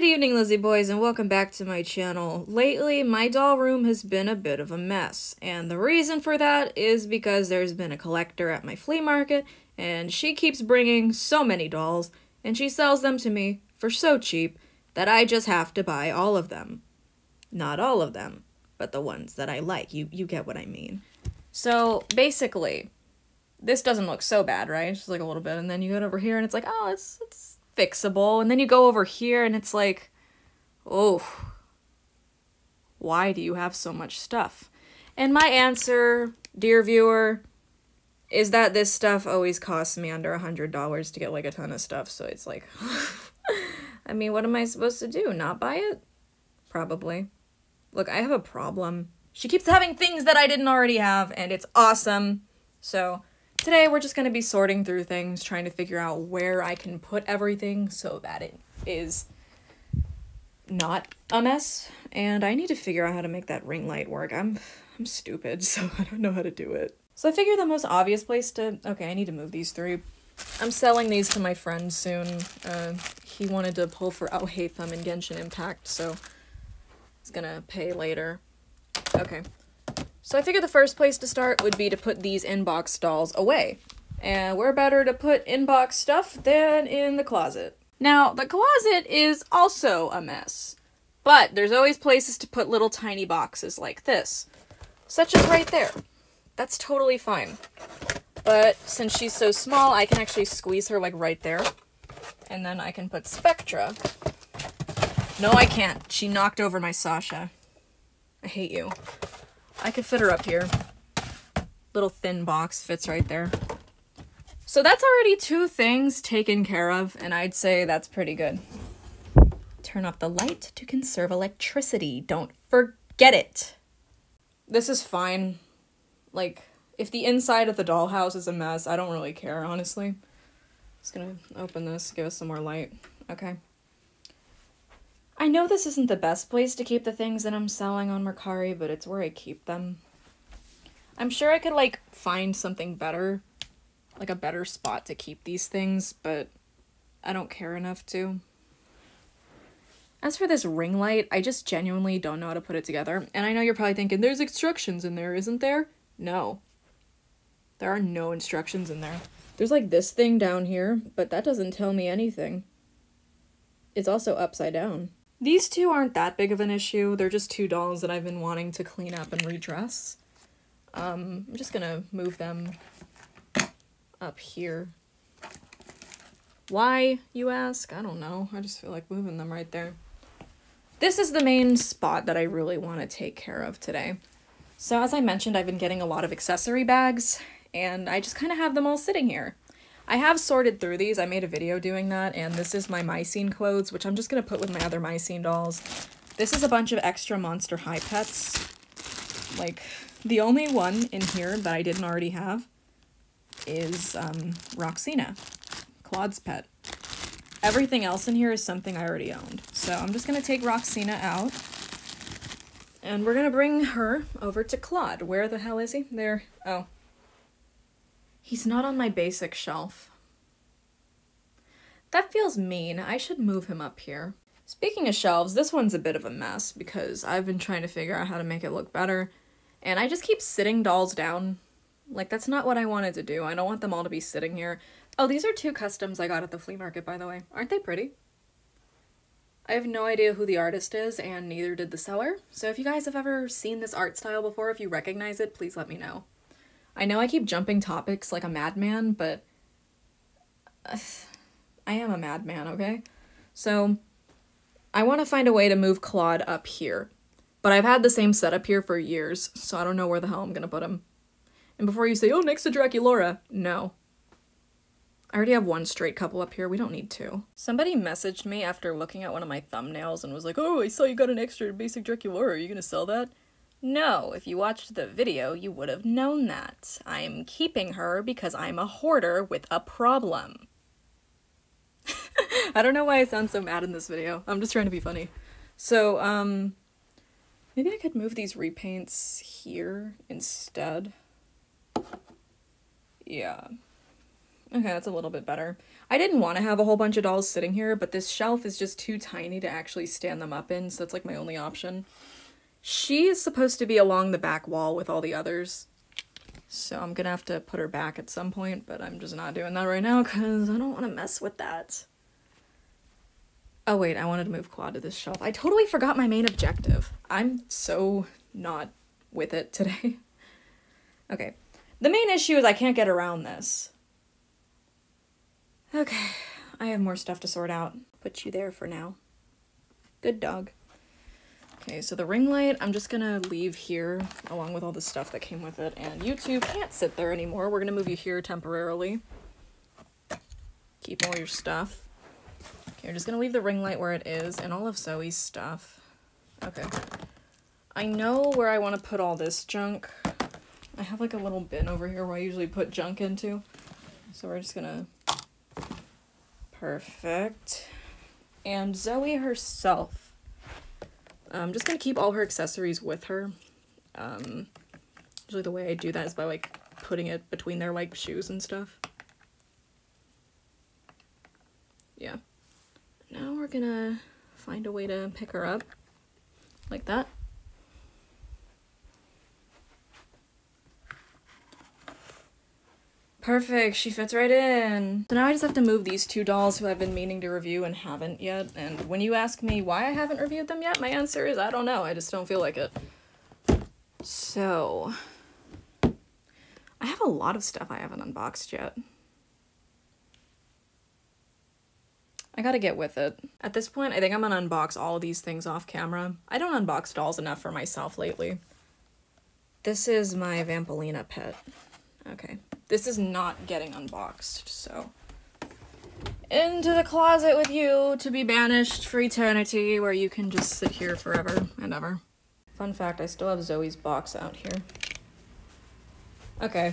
Good evening, Lizzie boys, and welcome back to my channel. Lately, my doll room has been a bit of a mess, and the reason for that is because there's been a collector at my flea market, and she keeps bringing so many dolls, and she sells them to me for so cheap that I just have to buy all of them. Not all of them, but the ones that I like. You get what I mean. So, basically, this doesn't look so bad, right? Just like a little bit, and then you get over here and it's like, oh, it's fixable, and then you go over here and it's like, oh, why do you have so much stuff? And my answer, dear viewer, is that this stuff always costs me under $100 to get like a ton of stuff, so it's like, I mean, what am I supposed to do? Not buy it? Probably. Look, I have a problem. She keeps having things that I didn't already have, and it's awesome. So today we're just going to be sorting through things, trying to figure out where I can put everything so that it is not a mess. And I need to figure out how to make that ring light work. I'm stupid, so I don't know how to do it. So I figured the most obvious place to... Okay, I need to move these three. I'm selling these to my friend soon. He wanted to pull for Al-Haytham and Genshin Impact, so he's gonna pay later. Okay. So I figured the first place to start would be to put these inbox dolls away. And where better to put inbox stuff than in the closet. Now, the closet is also a mess. But there's always places to put little tiny boxes like this. Such as right there. That's totally fine. But since she's so small, I can actually squeeze her like right there. And then I can put Spectra. No, I can't. She knocked over my Sasha. I hate you. I could fit her up here. Little thin box fits right there. So that's already two things taken care of, and I'd say that's pretty good. Turn off the light to conserve electricity. Don't forget it. This is fine. Like, if the inside of the dollhouse is a mess, I don't really care, honestly. Just gonna open this, give us some more light. Okay. I know this isn't the best place to keep the things that I'm selling on Mercari, but it's where I keep them. I'm sure I could, like, find something better, like a better spot to keep these things, but I don't care enough to. As for this ring light, I just genuinely don't know how to put it together, and I know you're probably thinking, there's instructions in there, isn't there? No. There are no instructions in there. There's, like, this thing down here, but that doesn't tell me anything. It's also upside down. These two aren't that big of an issue. They're just two dolls that I've been wanting to clean up and redress. I'm just gonna move them up here. Why, you ask? I don't know. I just feel like moving them right there. This is the main spot that I really want to take care of today. So as I mentioned, I've been getting a lot of accessory bags, and I just kind of have them all sitting here. I have sorted through these. I made a video doing that, and this is my Mycene clothes, which I'm just going to put with my other Mycene dolls. This is a bunch of extra Monster High pets. Like, the only one in here that I didn't already have is Roxina, Claude's pet. Everything else in here is something I already owned. So I'm just going to take Roxina out, and we're going to bring her over to Claude. Where the hell is he? There. Oh. He's not on my basic shelf. That feels mean. I should move him up here. Speaking of shelves, this one's a bit of a mess because I've been trying to figure out how to make it look better, and I just keep sitting dolls down. Like, that's not what I wanted to do. I don't want them all to be sitting here. Oh, these are two customs I got at the flea market, by the way. Aren't they pretty? I have no idea who the artist is, and neither did the seller. So if you guys have ever seen this art style before, if you recognize it, please let me know. I know I keep jumping topics like a madman, but I am a madman, okay? So I want to find a way to move Claude up here, but I've had the same setup here for years, so I don't know where the hell I'm gonna put him. And before you say, oh, next to Draculaura, no. I already have one straight couple up here, we don't need two. Somebody messaged me after looking at one of my thumbnails and was like, oh, I saw you got an extra basic Draculaura, are you gonna sell that? No, if you watched the video, you would have known that. I'm keeping her because I'm a hoarder with a problem. I don't know why I sound so mad in this video. I'm just trying to be funny. So, maybe I could move these repaints here instead. Yeah. Okay, that's a little bit better. I didn't want to have a whole bunch of dolls sitting here, but this shelf is just too tiny to actually stand them up in, so that's like my only option. She is supposed to be along the back wall with all the others, so I'm gonna have to put her back at some point, but I'm just not doing that right now because I don't want to mess with that. Oh wait, I wanted to move Claude to this shelf. I totally forgot my main objective. I'm so not with it today. Okay, the main issue is I can't get around this. Okay, I have more stuff to sort out. Put you there for now. Good dog. Okay, so the ring light, I'm just gonna leave here along with all the stuff that came with it, and you two can't sit there anymore. We're gonna move you here temporarily. Keep all your stuff. Okay, we're just gonna leave the ring light where it is, and all of Zoe's stuff. Okay. I know where I want to put all this junk. I have like a little bin over here where I usually put junk into. So we're just gonna... Perfect. And Zoe herself. I'm just gonna keep all her accessories with her. Usually the way I do that is by like putting it between their like shoes and stuff. Yeah. Now we're gonna find a way to pick her up. Like that. Perfect, she fits right in. So now I just have to move these two dolls who I've been meaning to review and haven't yet. And when you ask me why I haven't reviewed them yet, my answer is I don't know, I just don't feel like it. So, I have a lot of stuff I haven't unboxed yet. I gotta get with it. At this point, I think I'm gonna unbox all of these things off camera. I don't unbox dolls enough for myself lately. This is my Vampalina pet. Okay. This is not getting unboxed, so... Into the closet with you to be banished for eternity, where you can just sit here forever and ever. Fun fact, I still have Zoe's box out here. Okay.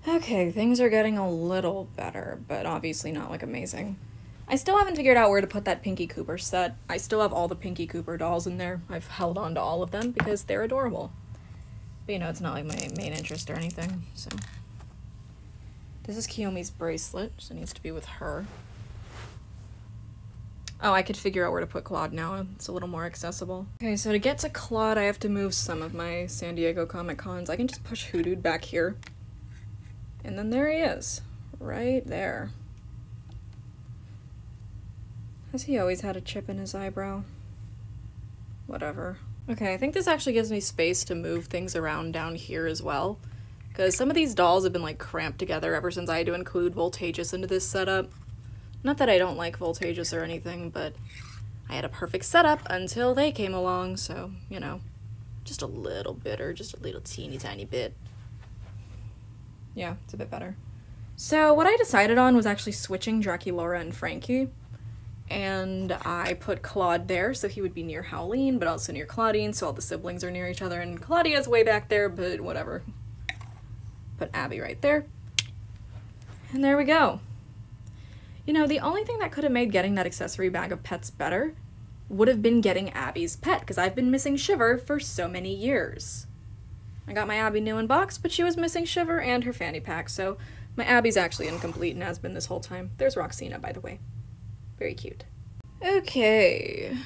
Okay, things are getting a little better, but obviously not, like, amazing. I still haven't figured out where to put that Pinky Cooper set. I still have all the Pinky Cooper dolls in there. I've held on to all of them because they're adorable. But, you know, it's not, like, my main interest or anything, so... This is Kiyomi's bracelet, so it needs to be with her. Oh, I could figure out where to put Claude now. It's a little more accessible. Okay, so to get to Claude, I have to move some of my San Diego Comic Cons. I can just push Hoodoo back here. And then there he is. Right there. Has he always had a chip in his eyebrow? Whatever. Okay, I think this actually gives me space to move things around down here as well. Because some of these dolls have been, like, cramped together ever since I had to include Voltageous into this setup. Not that I don't like Voltageous or anything, but I had a perfect setup until they came along, so, you know, just a little bitter, just a little teeny tiny bit. Yeah, it's a bit better. So what I decided on was actually switching Draculaura and Frankie. And I put Claude there, so he would be near Howleen, but also near Claudine, so all the siblings are near each other, and Claudia's way back there, but whatever. Put Abby right there. And there we go. You know, the only thing that could have made getting that accessory bag of pets better would have been getting Abby's pet, because I've been missing Shiver for so many years. I got my Abby new in box, but she was missing Shiver and her fanny pack, so my Abby's actually incomplete and has been this whole time. There's Roxina, by the way. Very cute. Okay.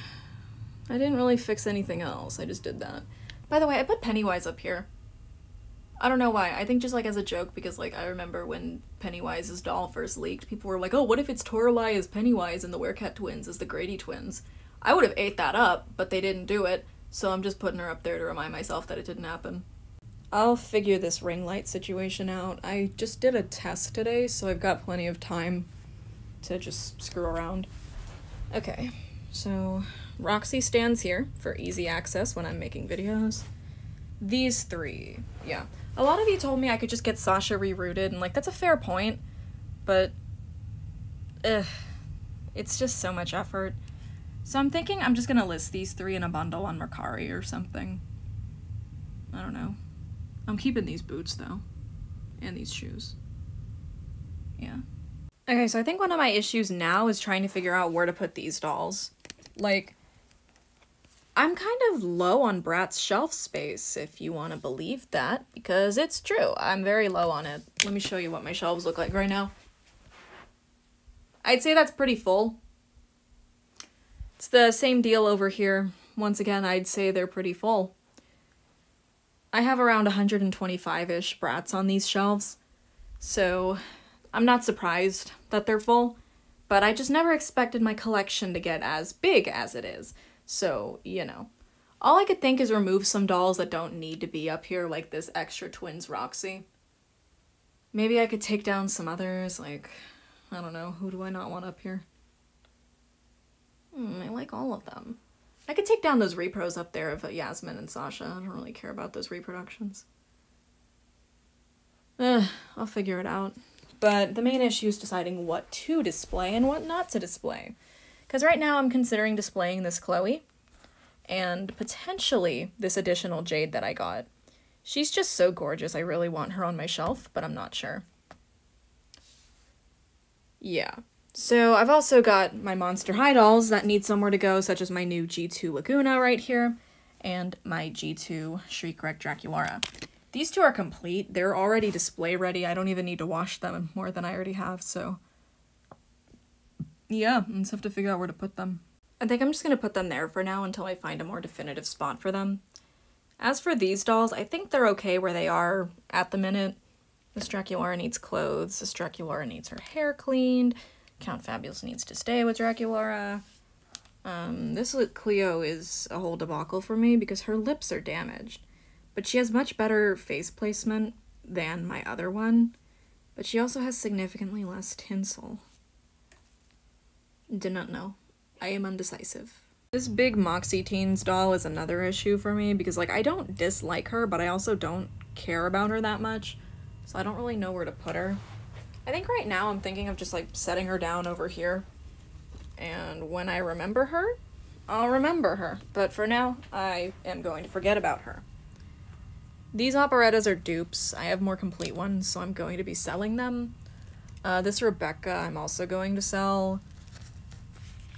I didn't really fix anything else, I just did that. By the way, I put Pennywise up here. I don't know why. I think just, like, as a joke, because, like, I remember when Pennywise's doll first leaked, people were like, oh, what if it's Toralei as Pennywise and the Werecat twins as the Grady twins? I would have ate that up, but they didn't do it, so I'm just putting her up there to remind myself that it didn't happen. I'll figure this ring light situation out. I just did a test today, so I've got plenty of time to just screw around. Okay, so Roxy stands here for easy access when I'm making videos. These three, yeah. A lot of you told me I could just get Sasha rerouted, and, like, that's a fair point, but, it's just so much effort. So I'm thinking I'm just gonna list these three in a bundle on Mercari or something. I don't know. I'm keeping these boots, though, and these shoes. Yeah. Okay, so I think one of my issues now is trying to figure out where to put these dolls. Like, I'm kind of low on Bratz shelf space, if you want to believe that, because it's true. I'm very low on it. Let me show you what my shelves look like right now. I'd say that's pretty full. It's the same deal over here. Once again, I'd say they're pretty full. I have around 125-ish Bratz on these shelves, so I'm not surprised that they're full, but I just never expected my collection to get as big as it is. So, you know, all I could think is remove some dolls that don't need to be up here, like this extra Twins Roxy. Maybe I could take down some others, like, I don't know, who do I not want up here? I like all of them. I could take down those repros up there of Yasmin and Sasha. I don't really care about those reproductions. I'll figure it out. But the main issue is deciding what to display and what not to display. Because right now I'm considering displaying this Chloe and potentially this additional Jade that I got. She's just so gorgeous. I really want her on my shelf, but I'm not sure. Yeah. So I've also got my Monster High dolls that need somewhere to go, such as my new G2 Laguna right here and my G2 Shriek-Wreck Draculaura. These two are complete. They're already display ready. I don't even need to wash them more than I already have, so yeah, I just have to figure out where to put them. I think I'm just going to put them there for now until I find a more definitive spot for them. As for these dolls, I think they're okay where they are at the minute. This Draculaura needs clothes. This Draculaura needs her hair cleaned. Count Fabulous needs to stay with Draculaura. This Cleo is a whole debacle for me because her lips are damaged. But she has much better face placement than my other one. But she also has significantly less tinsel. Did not know. I am undecisive. This big Moxie Teens doll is another issue for me because, like, I don't dislike her, but I also don't care about her that much. So I don't really know where to put her. I think right now I'm thinking of just, like, setting her down over here. And when I remember her, I'll remember her. But for now, I am going to forget about her. These operettas are dupes. I have more complete ones, so I'm going to be selling them. This Rebecca I'm also going to sell.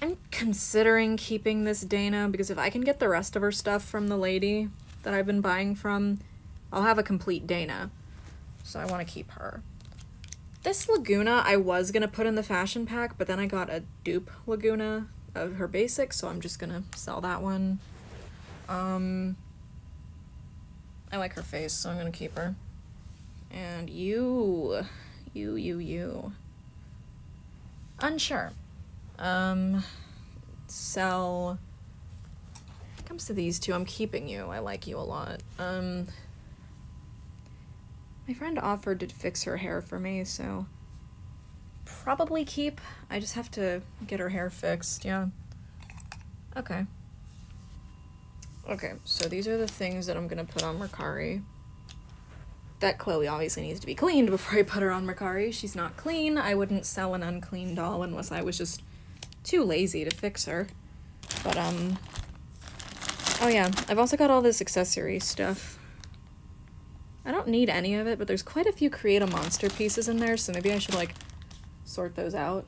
I'm considering keeping this Dana, because if I can get the rest of her stuff from the lady that I've been buying from, I'll have a complete Dana. So I want to keep her. This Laguna I was going to put in the fashion pack, but then I got a dupe Laguna of her basic, so I'm just going to sell that one. I like her face, so I'm going to keep her. And you. Unsure. Sell. When it comes to these two, I'm keeping you. I like you a lot. My friend offered to fix her hair for me, so probably keep. I just have to get her hair fixed, yeah. Okay. Okay, so these are the things that I'm gonna put on Mercari. That Chloe obviously needs to be cleaned before I put her on Mercari. She's not clean. I wouldn't sell an unclean doll unless I was just too lazy to fix her. But, oh yeah, I've also got all this accessory stuff. I don't need any of it, but there's quite a few Create a Monster pieces in there, so maybe I should, like, sort those out.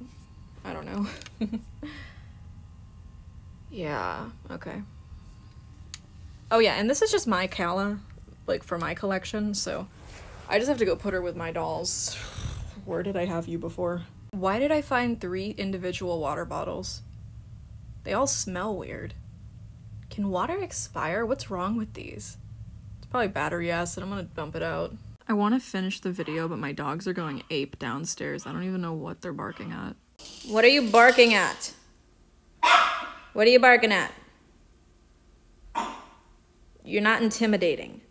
I don't know. Yeah, okay. Oh yeah, and this is just my Kala, like, for my collection, so I just have to go put her with my dolls. Where did I have you before? Why did I find 3 individual water bottles? They all smell weird. Can water expire? What's wrong with these? It's probably battery acid. I'm gonna dump it out. I want to finish the video, but my dogs are going ape downstairs. I don't even know what they're barking at. What are you barking at? What are you barking at? You're not intimidating.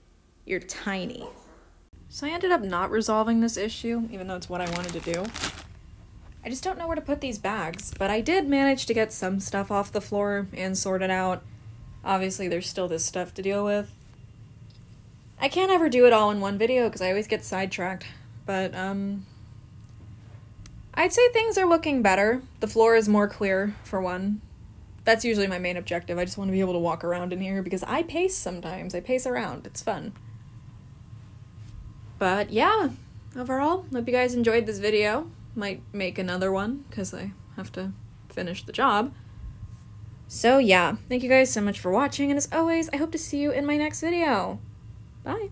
You're tiny. So I ended up not resolving this issue, even though it's what I wanted to do. I just don't know where to put these bags, but I did manage to get some stuff off the floor and sort it out. Obviously, there's still this stuff to deal with. I can't ever do it all in one video because I always get sidetracked, but I'd say things are looking better. The floor is more clear, for one. That's usually my main objective. I just want to be able to walk around in here because I pace sometimes. I pace around. It's fun. But yeah, overall, hope you guys enjoyed this video. Might make another one because I have to finish the job. So yeah, thank you guys so much for watching, and as always, I hope to see you in my next video. Bye!